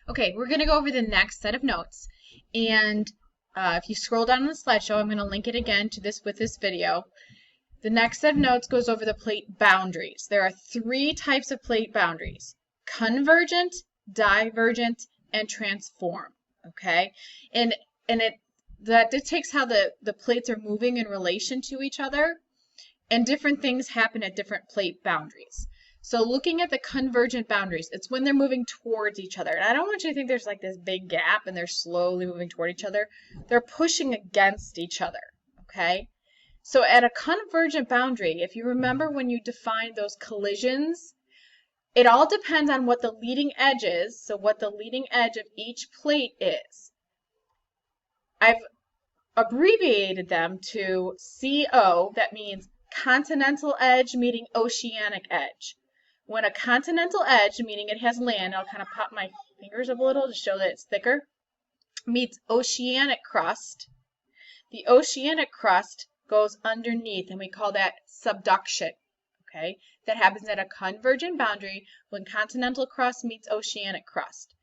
Okay, we're going to go over the next set of notes. And if you scroll down on the slideshow, I'm going to link it again to this with this video. The next set of notes goes over the plate boundaries. There are three types of plate boundaries: convergent, divergent, and transform. Okay, and that dictates how the plates are moving in relation to each other, and different things happen at different plate boundaries. So looking at the convergent boundaries, it's when they're moving towards each other. And I don't want you to think there's like this big gap and they're slowly moving toward each other. They're pushing against each other, okay? So at a convergent boundary, if you remember when you defined those collisions, it all depends on what the leading edge is, so what the leading edge of each plate is. I've abbreviated them to CO, that means continental edge meeting oceanic edge. When a continental edge, meaning it has land, I'll kind of pop my fingers up a little to show that it's thicker, meets oceanic crust, the oceanic crust goes underneath, and we call that subduction. Okay, that happens at a convergent boundary when continental crust meets oceanic crust.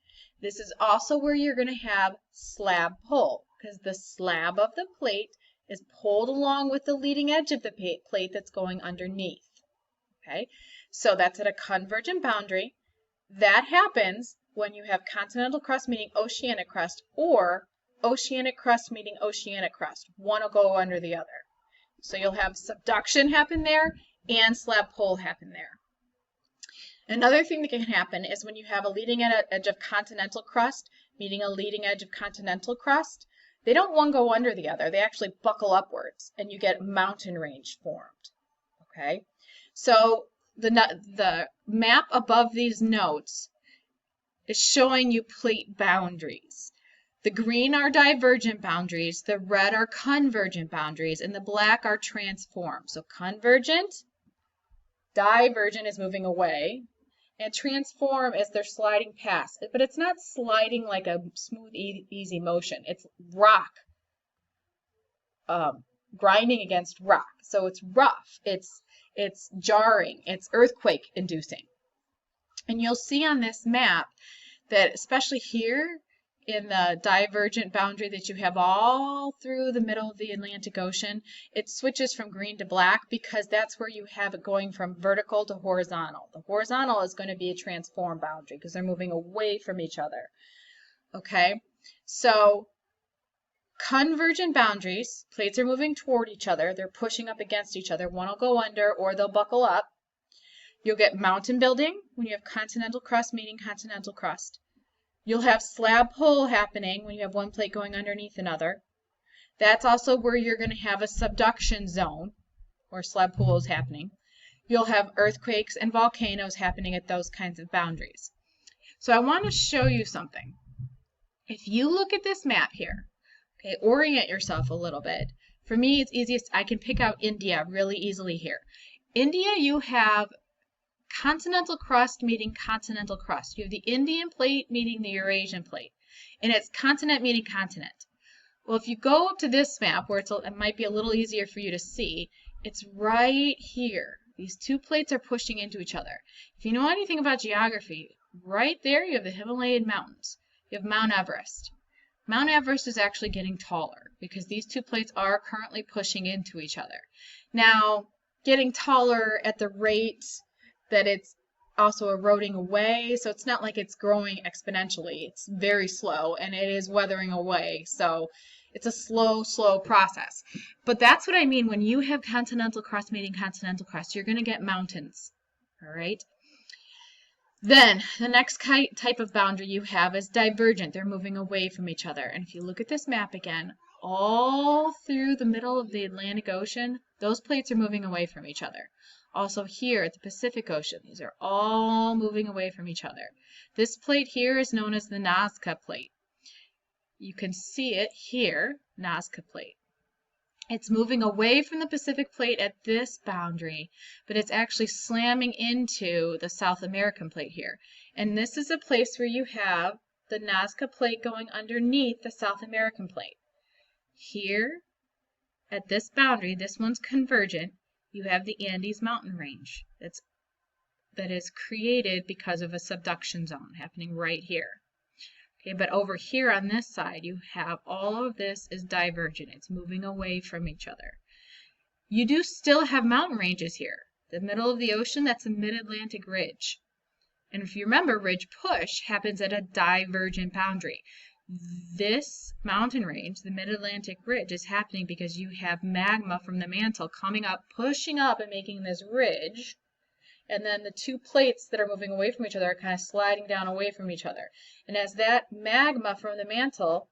This is also where you're going to have slab pull, because the slab of the plate is pulled along with the leading edge of the plate that's going underneath. Okay, so that's at a convergent boundary. That happens when you have continental crust meeting oceanic crust, or oceanic crust meeting oceanic crust. One will go under the other. So you'll have subduction happen there and slab pull happen there. Another thing that can happen is when you have a leading edge of continental crust meeting a leading edge of continental crust, they don't one go under the other. They actually buckle upwards, and you get mountain range formed. Okay, so the map above these notes is showing you plate boundaries. The green are divergent boundaries, the red are convergent boundaries, and the black are transform. So convergent, divergent is moving away, and transform is they're sliding past. But it's not sliding like a smooth, easy motion. It's rock grinding against rock. So it's rough, it's jarring, it's earthquake inducing. And you'll see on this map that especially here in the divergent boundary that you have all through the middle of the Atlantic Ocean, it switches from green to black because that's where you have it going from vertical to horizontal. The horizontal is going to be a transform boundary because they're moving away from each other. Okay, so convergent boundaries, plates are moving toward each other, they're pushing up against each other. One will go under or they'll buckle up. You'll get mountain building when you have continental crust meeting continental crust. You'll have slab pull happening when you have one plate going underneath another. That's also where you're going to have a subduction zone where slab pull is happening. You'll have earthquakes and volcanoes happening at those kinds of boundaries. So I want to show you something. If you look at this map here, okay, orient yourself a little bit. For me, it's easiest. I can pick out India really easily here. India, you have continental crust meeting continental crust. You have the Indian plate meeting the Eurasian plate. And it's continent meeting continent. Well, if you go up to this map where it might be a little easier for you to see, it's right here. These two plates are pushing into each other. If you know anything about geography, right there you have the Himalayan mountains. You have Mount Everest. Mount Everest is actually getting taller because these two plates are currently pushing into each other. Now, getting taller at the rate that it's also eroding away, so it's not like it's growing exponentially. It's very slow, and it is weathering away, so it's a slow process. But that's what I mean when you have continental crust meeting continental crust. You're going to get mountains, all right? Then the next type of boundary you have is divergent. They're moving away from each other. And if you look at this map again, all through the middle of the Atlantic Ocean, those plates are moving away from each other. Also here at the Pacific Ocean, these are all moving away from each other. This plate here is known as the Nazca plate. You can see it here, Nazca plate. It's moving away from the Pacific plate at this boundary, but it's actually slamming into the South American plate here. And this is a place where you have the Nazca plate going underneath the South American plate. Here, at this boundary, this one's convergent, you have the Andes mountain range that is created because of a subduction zone happening right here. Okay, but over here on this side, you have all of this is divergent. It's moving away from each other. You do still have mountain ranges here. The middle of the ocean, that's a mid-Atlantic ridge. And if you remember, ridge push happens at a divergent boundary. This mountain range, the mid-Atlantic ridge, is happening because you have magma from the mantle coming up, pushing up and making this ridge. And then the two plates that are moving away from each other are kind of sliding down away from each other. And as that magma from the mantle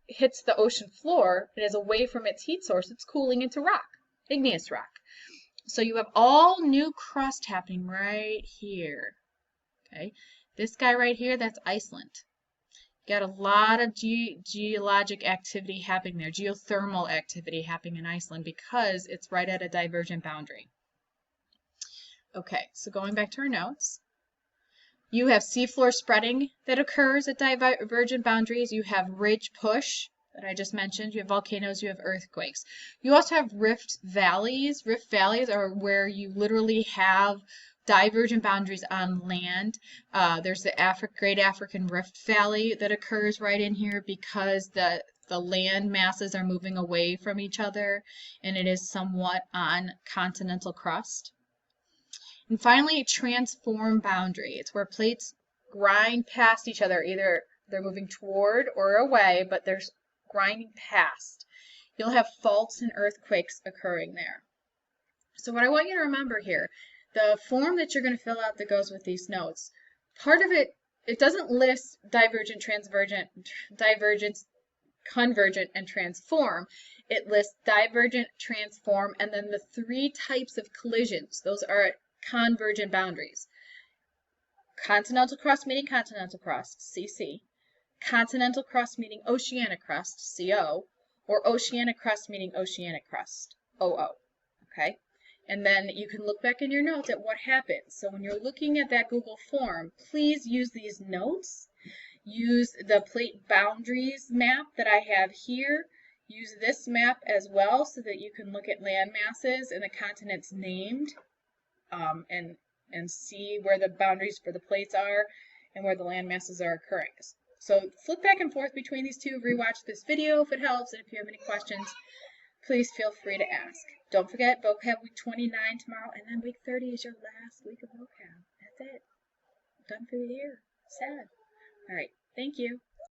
hits the ocean floor, it is away from its heat source, it's cooling into rock, igneous rock. So you have all new crust happening right here. Okay, this guy right here, that's Iceland. Got a lot of geologic activity happening there, geothermal activity happening in Iceland because it's right at a divergent boundary. Okay, so going back to our notes, you have seafloor spreading that occurs at divergent boundaries. You have ridge push that I just mentioned. You have volcanoes, you have earthquakes. You also have rift valleys. Rift valleys are where you literally have divergent boundaries on land. There's the Great African Rift Valley that occurs right in here because the land masses are moving away from each other, and it is somewhat on continental crust. And finally, transform boundary. It's where plates grind past each other. Either they're moving toward or away, but they're grinding past. You'll have faults and earthquakes occurring there. So what I want you to remember here, the form that you're going to fill out that goes with these notes, part of it, it doesn't list divergent, transvergent, divergence, convergent, and transform. It lists divergent, transform, and then the three types of collisions. Those are convergent boundaries. Continental crust meeting continental crust, CC. Continental crust meeting oceanic crust, CO. Or oceanic crust meeting oceanic crust, OO. Okay? And then you can look back in your notes at what happens. So when you're looking at that Google form, please use these notes. Use the plate boundaries map that I have here. Use this map as well so that you can look at land masses and the continents named. And see where the boundaries for the plates are and where the land masses are occurring. So flip back and forth between these two, rewatch this video if it helps, and if you have any questions, please feel free to ask. Don't forget, vocab week 29 tomorrow, and then week 30 is your last week of vocab. That's it. Done for the year. Sad. All right. Thank you.